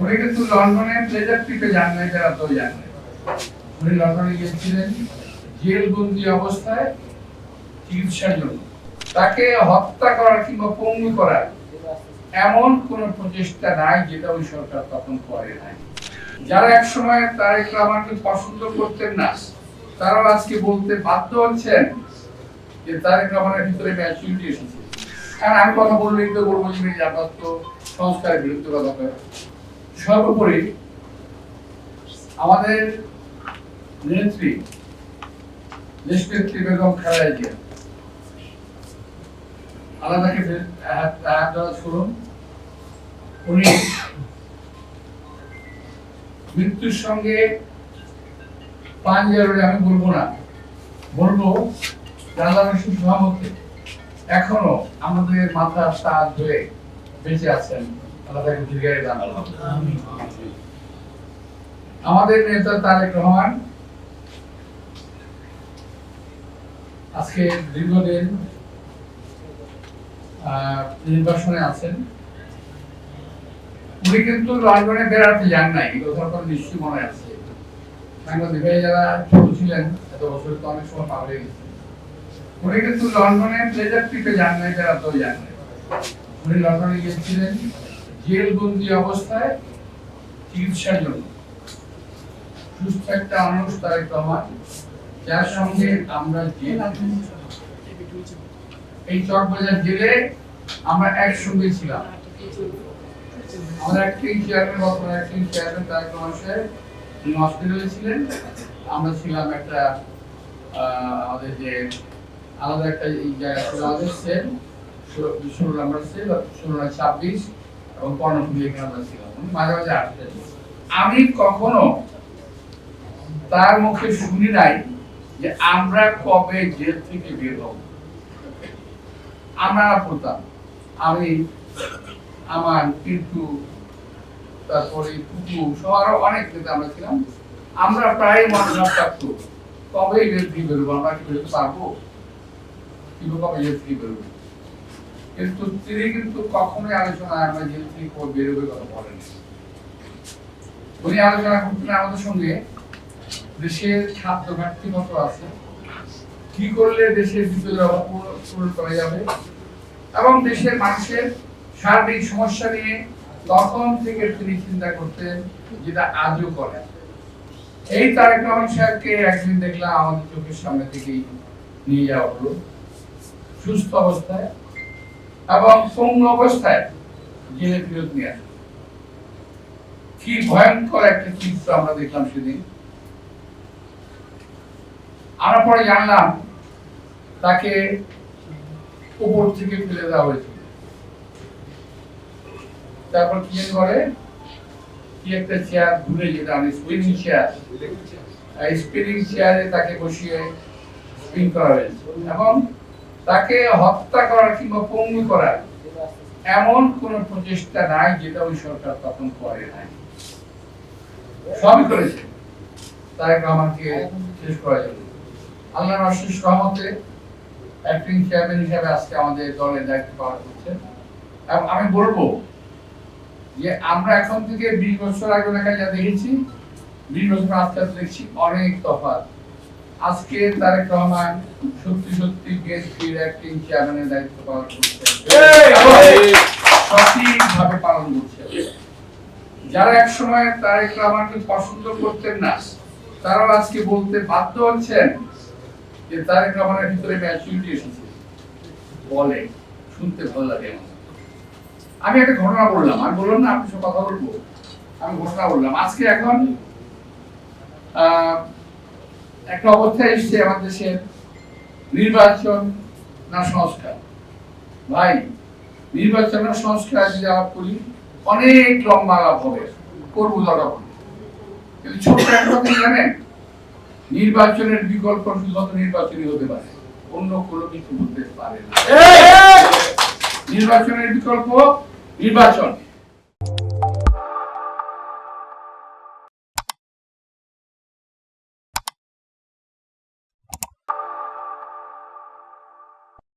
উনি কিন্তু লন্ডনে প্লেজার ট্রিপে যান নাই, বেড়াতেও যান নাই। উনি লন্ডনে গিয়েছিলেন জেলবন্দি অবস্থায় চিকিৎসার জন্য। তাকে হত্যা করার কিংবা পঙ্গু করার এমন কোন প্রচেষ্টা নাই যেটা ওই সরকার তখন করে নাই। যারা এক সময় তারেক রহমানকে পছন্দ করতেন না, তারাও আজকে বলতে বাধ্য হচ্ছেন যে তারেক রহমানের ভিতরে ম্যাচুরিটি এসেছে। কারণ আমি কথা বললেই তো বলবো যে আপনার তো সংস্কারের বিরুদ্ধে কথা কয়। সর্বোপরি আমাদের নেত্রী দেশনেত্রী বেগম খালেদা জিয়া আলাদাকে শুনুন, উনি মৃত্যুর সঙ্গে পাঞ্জাবে আমি বলবো না, বলবো আল্লাহর সহমতে এখনো আমাদের মাথার তাজ হয়ে বেঁচে আছেন। আল্লাহ তাকে দীর্ঘায়ু দান করুন। আমাদের নেতা তারেক রহমান আজকে দীর্ঘদিন নির্বাসনে আছেন। উনি কিন্তু লন্ডনে বেড়াতে যান নাই, কথা নিশ্চয়ই মনে আছে। সাংবাদিক ভাই যারা ছোট ছিলেন এত বছর তো অনেক সময় পার হয়ে গেছে। উনি কিন্তু লন্ডনে প্লেজার ট্রিপে যান নাই, বেড়াতেও যান নাই। উনি লন্ডনে গিয়েছিলেন জেলবন্দি অবস্থায় চিকিৎসার জন্য। সুস্থ একটা মানুষ তারেক রহমান, যার সঙ্গে আমরা এই চকবাজার জেলে আমরা একসঙ্গে ছিলাম। আমাদের অ্যাক্টিং চেয়ারম্যান, বর্তমানে অ্যাক্টিং চেয়ারম্যান তারেক রহমান সাহেব হসপিটালে ছিলেন, আমরা ছিলাম একটা আমাদের যে আলাদা একটা জায়গা ছিল, আমাদের সেল 16 নম্বর সেল, 16-26 এবং কর্ণফুলী এখানে আমরা ছিলাম। মাঝে মাঝে আসতেন। আমি কখনো তার মুখে শুনি নাই যে আমরা কবে জেল থেকে বের হব। আমরা বলতাম, আমি আমার কিন্তু তারপরে আরো অনেক নেতা আমরা ছিলাম, আমরা প্রায় মনে থাকতো কবে জেল থেকে বেরোবো, আমরা কি বেরোতে পারবো, কিন্তু কবে জেল থেকে বেরোবো। কিন্তু তিনি কিন্তু কখনোই আলোচনায় আমরা জেল থেকে কবে বেরোবে কথা বলেন। উনি আলোচনা করতেন আমাদের সঙ্গে দেশের খাদ্য ঘাটতি কত আছে, কি করলে দেশের ভিতরে পূরণ করা যাবে, এবং দেশের মানুষের সার্বিক সমস্যা নিয়ে তখন থেকে তিনি চিন্তা করতেন, যেটা আজও করেন। এই তারেক রহমান সাহেবকে একদিন দেখলাম আমাদের চোখের সামনে থেকেই নিয়ে যাওয়া হলো সুস্থ অবস্থায় এবং পঙ্গু অবস্থায় জেলে ফেরত নিয়ে আসলো। কি ভয়ঙ্কর একটা চিত্র আমরা দেখলাম সেদিন। আমরা পরে জানলাম তাকে উপর থেকে ফেলে দেওয়া হয়েছিল। তারপর কি করে, কি একটা চেয়ার ঘুরে, যেটা আমি স্পিনিং চেয়ার, এই স্পিনিং চেয়ারে তাকে বসিয়ে স্পিন করা হয়েছে এবং তাকে হত্যা করার কিংবা পঙ্গু করার এমন কোন প্রচেষ্টা নাই যেটা ওই সরকার তখন করে নাই। সবই করেছে তারেক রহমানকে শেষ করার জন্য। আল্লাহর অশেষ রহমতে অ্যাক্টিং চেয়ারম্যান হিসেবে আজকে আমাদের দলের দায়িত্ব পালন করছেন। এবং আমি বলবো যে আমরা এখন থেকে 20 বছর আগে দেখা যা দেখেছি, 20 বছর আজকে দেখছি অনেক তফাৎ। আজকে তারেক রহমান সত্যি সত্যি বিএনপির অ্যাক্টিং চেয়ারম্যানের দায়িত্ব পালন করছেন, সঠিকভাবে পালন করছেন। যারা এক সময় তারেক রহমানকে পছন্দ করতেন না, তারাও আজকে বলতে বাধ্য হচ্ছেন যে তারেক রহমানের ভিতরে ম্যাচুরিটি এসেছে। বলে শুনতে ভালো লাগে। আমি একটা ঘটনা বললাম, আমি বললাম না আপনি সব কথা বলবো, আমি ঘটনা বললাম। আজকে এখন একটা অবস্থা এসছে আমাদের দেশের, নির্বাচন না সংস্কার। ভাই, নির্বাচন না সংস্কার যদি আলাপ করি অনেক লম্বা আলাপ হবে, করবো দরকার হবে। কিন্তু ছোট্ট একটা কথা জানেন, নির্বাচনের বিকল্প শুধুমাত্র নির্বাচনই হতে পারে, অন্য কোনো কিছু হতে পারে না। নির্বাচনের বিকল্প নির্বাচন।